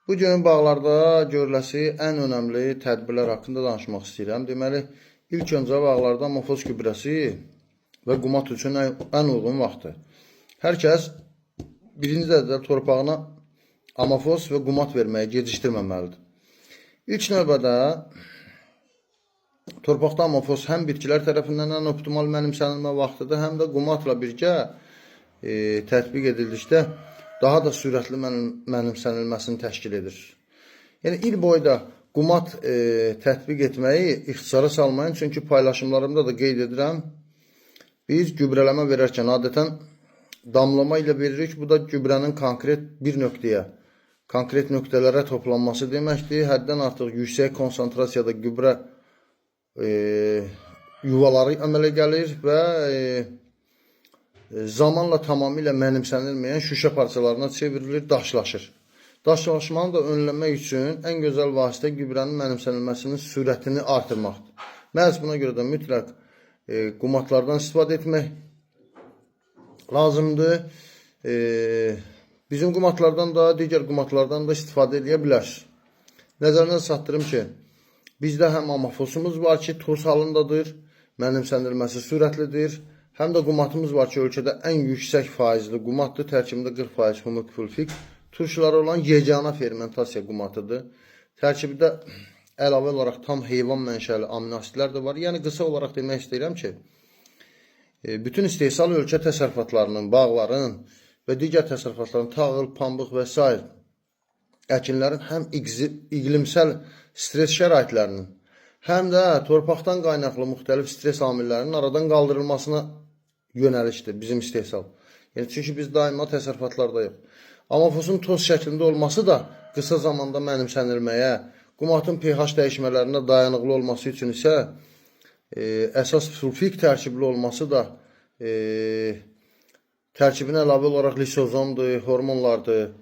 Bu gün bağlarda görüləsi ən önəmli tədbirlər haqqında danışmaq istəyirəm. Deməli, ilk öncə bağlarda amofos gübrəsi və qumat üçün ən uyğun vaxtdır. Hər kəs birinci dərəcədə torpağına amofos və qumat verməyi gecikdirməməlidir. İlk növbədə torpaqda amofos həm bitkilər tərəfindən ən optimal mənimsənilmə vaxtıdır, həm də qumatla birgə tətbiq edildikdə daha da sürətli mənimsənilməsini təşkil edir. Yəni, il boyu da qumat tətbiq etməyi ixtisara salmayın, çünki paylaşımlarımda da qeyd edirəm. Biz gübrələmə verərkən adətən damlama ilə veririk. Bu da gübrənin konkret bir nöqtəyə, konkret nöqtələrə toplanması deməkdir. Həddən artıq yüksək konsentrasiyada gübrə yuvaları əmələ gəlir və zamanla tamamilə mənimsənilməyən şüşə parçalarına çevrilir, daşlaşır. Daşlaşmanı da önləmək üçün ən gözəl vasitə gübrənin mənimsənilməsinin sürətini artırmaqdır. Məhz buna görə də mütləq qumatlardan istifadə etmək lazımdır. Bizim qumatlardan da, digər qumatlardan da istifadə edə bilərsiniz. Nəzərinizə çatdırım ki, bizdə həm amofosumuz var ki, toz halındadır, mənimsənilməsi sürətlidir. Həm də qumatımız var ki, ölkədə ən yüksək faizli qumatdır. Tərkibində 40% humik sulfik turşuları olan yeganə fermentasiya qumatıdır. Tərkibdə əlavə olaraq tam heyvan mənşəli amino asidlər də var. Yəni, qısa olaraq demək istəyirəm ki, bütün istehsal ölkə təsərrüfatlarının, bağların və digər təsərrüfatların tağıl, pambıq və s. əkinlərin həm iqlimsel stres şəraitlərinin, həm də torpaqdan qaynaqlı müxtəlif stres amillərinin aradan qaldırılmasına yönəlişdir bizim istehsal. Yəni, çünki biz daima təsərrüfatlardayıq. Amofosun toz şəklində olması da qısa zamanda mənimsənilməyə, qumatın pH dəyişmələrində dayanıqlı olması üçün isə əsas sulfik tərkibli olması da tərkibinə əlavə olaraq lisozomdur, hormonlardır.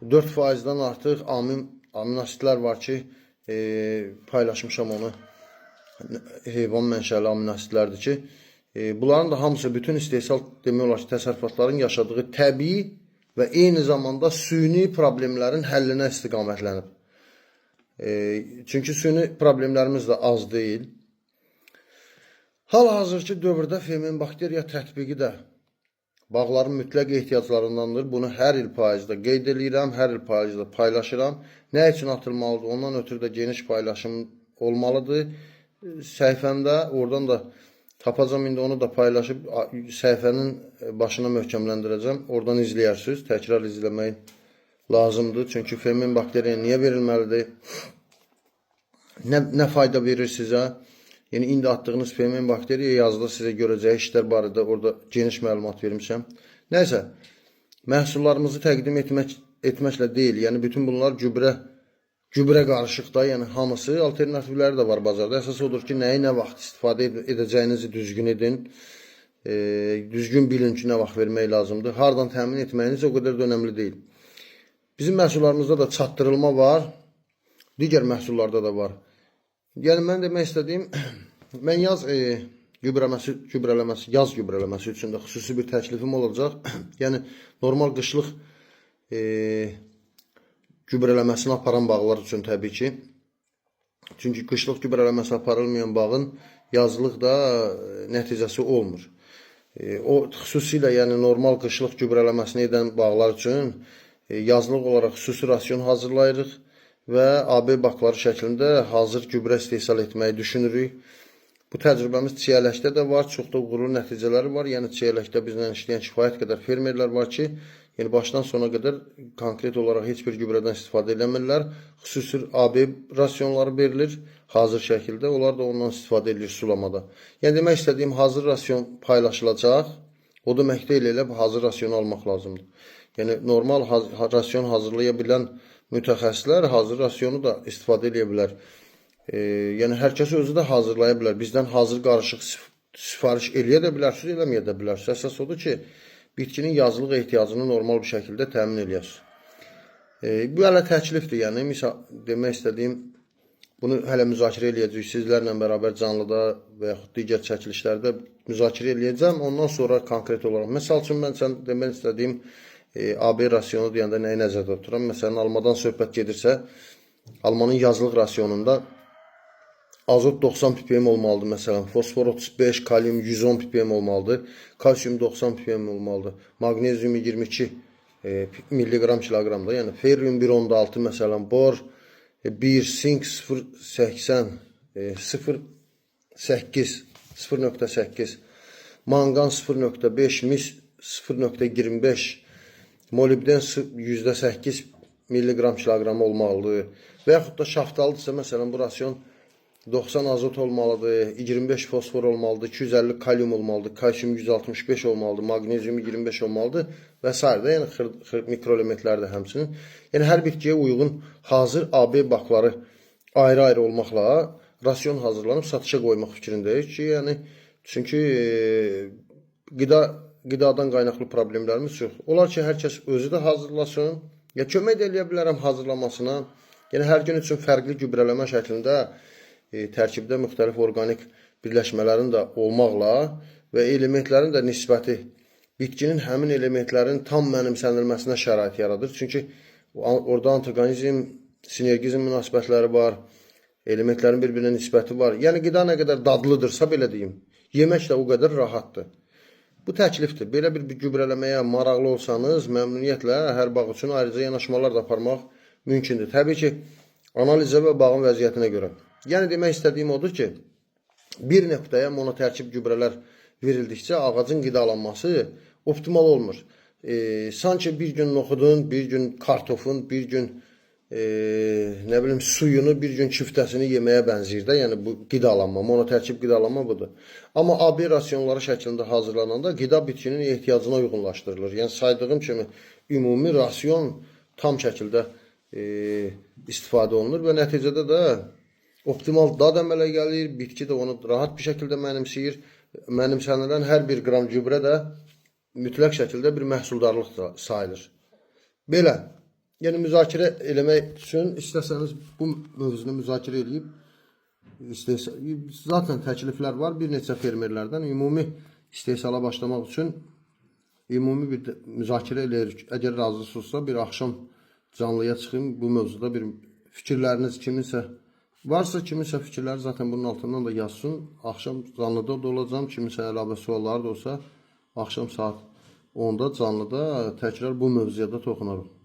4%-dən artıq amino asidlər var ki, paylaşmışam onu. Heyvan mənşəli amino asidlərdir ki, bunların da hamısı bütün istehsal demək olar ki, təsərrüfatların yaşadığı təbii və eyni zamanda süni problemlərin həllinə istiqamətlənib. Çünki süni problemlərimiz də az deyil. Hal-hazırki dövrdə ferment bakteriya tətbiqi də bağların mütləq ehtiyaclarındandır. Bunu hər il faizdə qeyd edirəm, hər il faizdə paylaşıram. Nə üçün atılmalıdır? Ondan ötürü də geniş paylaşım olmalıdır. Səhifəmdə, oradan da tapacam, indi onu da paylaşıb səhifənin başına möhkəmləndirəcəm. Oradan izləyərsiniz. Təkrar izləmək lazımdır. Çünki ferment bakteriya niyə verilməlidir? Nə fayda verir sizə? Yəni, indi atdığınız ferment bakteriya yazıda sizə görəcəyi işlər barədə orada geniş məlumat vermişəm. Nəysə, məhsullarımızı təqdim etməklə deyil. Yəni, bütün bunlar gübrə qarışıqda, yəni hamısı alternativləri də var bazarda. Əsas odur ki, nəyi nə vaxt istifadə edəcəyinizi düzgün edin. Düzgün bilin ki, nə vaxt vermək lazımdır. Hardan təmin etməyiniz o qədər də önəmli deyil. Bizim məhsullarımızda da çatdırılma var. Digər məhsullarda da var. Yəni, mən demək istədiyim, mən yaz gübrələməsi üçün də xüsusi bir təklifim olacaq. Yəni, normal qışlıq gübrələməsini aparan bağlar üçün təbii ki. Çünki qışlıq gübrələməsi aparılmayan bağın yazlıq da nəticəsi olmur. O, xüsusilə yəni normal qışlıq gübrələməsini edən bağlar üçün yazlıq olaraq xüsusi rasyon hazırlayırıq və AB bakları şəklində hazır gübrə istehsal etməyi düşünürük. Bu təcrübəmiz çiyələkdə də var, çox da uğurlu nəticələri var. Yəni, çiyələkdə bizlə işləyən kifayət qədər fermerlər var ki, yəni başdan sona qədər konkret olaraq heç bir gübrədən istifadə eləmirlər. Xüsusi AB rasyonları verilir hazır şəkildə. Onlar da ondan istifadə edilir sulamada. Yəni, demək istədiyim hazır rasyon paylaşılacaq. O demək deyil, elə hazır rasyonu almaq lazımdır. Yəni, normal rasyon hazırlaya bilən mütəxəssislər hazır rasyonu da istifadə edə bilər. Yəni, hər kəs özü də hazırlaya bilər. Bizdən hazır qarışıq sifariş eləyə də bilərsiniz, eləməyə də bilərsiniz. Əsas odur ki, bitkinin yazlıq ehtiyacını normal bir şəkildə təmin eləyəsiniz. Bu hələ təklifdir, yəni, misal demək istədiyim, bunu hələ müzakirə eləyəcəyik sizlərlə bərabər canlıda və yaxud digər çəkilişlərdə müzakirə eləyəcəm. Ondan sonra konkret olaraq, məsəl üçün, mən demək istədiyim, AB rasionu deyəndə nəyi nəzərdə tuturam? Məsələn, almadan söhbət gedirsə, almanın yazılıq rasionunda azot 90 ppm olmalıdır məsələn, fosfor 35, kalium 110 ppm olmalıdır, kalsium 90 ppm olmalıdır, magnezium 22 milliqram kiloqramda, yəni ferrium 1.6 məsələn, bor 1, sink 0.80, 0.8, mangan 0.5, mis 0.25, molibden %8 milliqram kiloqram olmalıdır. Və yaxud da şaftalıdırsa, məsələn, bu rasyon 90 azot olmalıdır, 25 fosfor olmalıdır, 250 kalium olmalıdır, kalsium 165 olmalıdır, magnezium 25 olmalıdır və s. Yəni mikroelementlər də həmçinin. Yəni hər bitkiyə uyğun hazır AB bakları ayrı-ayrı olmaqla rasyon hazırlanıb satışa qoymaq fikrindəyik ki, yəni çünki qidadan qaynaqlı problemlərimiz çox. Olar ki, hər kəs özü də hazırlasın, ya kömək də eləyə bilərəm hazırlamasına. Yəni hər gün üçün fərqli gübrələmə şəklində tərkibdə müxtəlif orqanik birləşmələrin də olmaqla və elementlərin də nisbəti bitkinin həmin elementlərin tam mənimsənilməsinə şərait yaradır. Çünki orada antagonizm, sinergizm münasibətləri var, elementlərin bir-birinə nisbəti var. Yəni qida nə qədər dadlıdırsa, belə deyim, yemək də o qədər rahatdır. Bu təklifdir. Belə bir gübrələməyə maraqlı olsanız, məmnuniyyətlə hər bağ üçün ayrıca yanaşmalar da aparmaq mümkündür. Təbii ki, analizə və bağın vəziyyətinə görə. Yəni demək istədiyim odur ki, bir nöqtəyə monotərkib gübrələr verildikcə ağacın qidalanması optimal olmur. Sanki bir gün noxudun, bir gün kartofun, bir gün nə bilim suyunu, bir gün küftəsini yeməyə bənzəyir də. Yəni bu qidalanma, monotərkib qidalanma budur. Amma AB rasionları şəklində hazırlananda qida bitkinin ehtiyacına uyğunlaşdırılır. Yəni saydığım kimi ümumi rasion tam şəkildə istifadə olunur və nəticədə də optimal dad əmələ gəlir, bitki də onu rahat bir şəkildə mənimsəyir. Mənimsənilən hər bir qram gübrə də mütləq şəkildə bir məhsuldarlıq sayılır. Belə, yəni müzakirə eləmək üçün istəsəniz bu mövzunu müzakirə edib, zaten təkliflər var bir neçə fermerlərdən. Ümumi istehsala başlamaq üçün ümumi bir müzakirə eləyirik. Əgər razısınızsa bir axşam canlıya çıxayım, bu mövzuda bir fikirləriniz kiminsə varsa, kiminsə fikirləri zaten bunun altından da yazsın. Axşam canlıda da olacam, kiminsə əlavə sualları da olsa, axşam saat 10-da canlıda təkrar bu mövzuya da toxunarıq.